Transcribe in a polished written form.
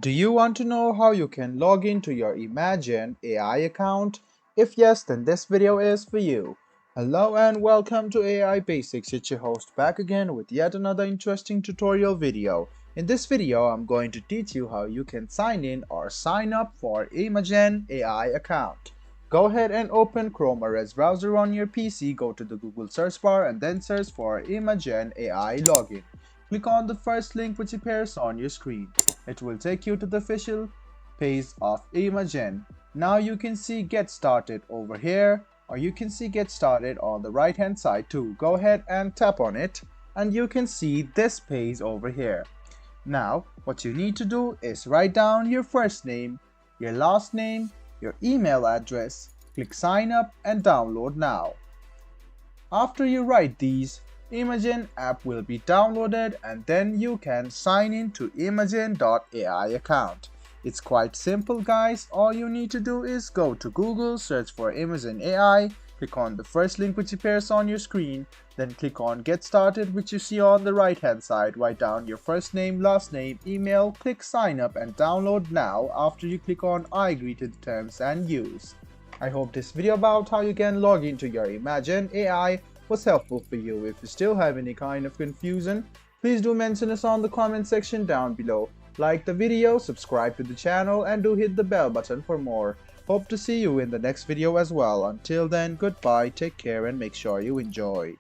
Do you want to know how you can log into your Imagen AI account? If yes, then this video is for you. Hello and welcome to AI Basics. It's your host back again with yet another interesting tutorial video. In this video, I'm going to teach you how you can sign in or sign up for Imagen AI account. Go ahead and open Chrome or Edge browser on your PC, go to the Google search bar and then search for Imagen AI login. Click on the first link which appears on your screen. It will take you to the official page of Imagen. Now you can see Get Started over here, or you can see Get Started on the right hand side too. Go ahead and tap on it and you can see this page over here. Now what you need to do is write down your first name, your last name, your email address, click sign up and download now. After you write these, Imagen app will be downloaded and then you can sign in to Imagen.ai account. It's quite simple guys. All you need to do is go to Google, search for Imagen AI, click on the first link which appears on your screen, then click on Get Started which you see on the right hand side. Write down your first name, last name, email, click sign up and download now after you click on I agree to the terms and use. I hope this video about how you can log into your Imagen AI was helpful for you. If you still have any kind of confusion, please do mention us on the comment section down below. Like the video, subscribe to the channel and do hit the bell button for more. Hope to see you in the next video as well. Until then, goodbye, take care and make sure you enjoy.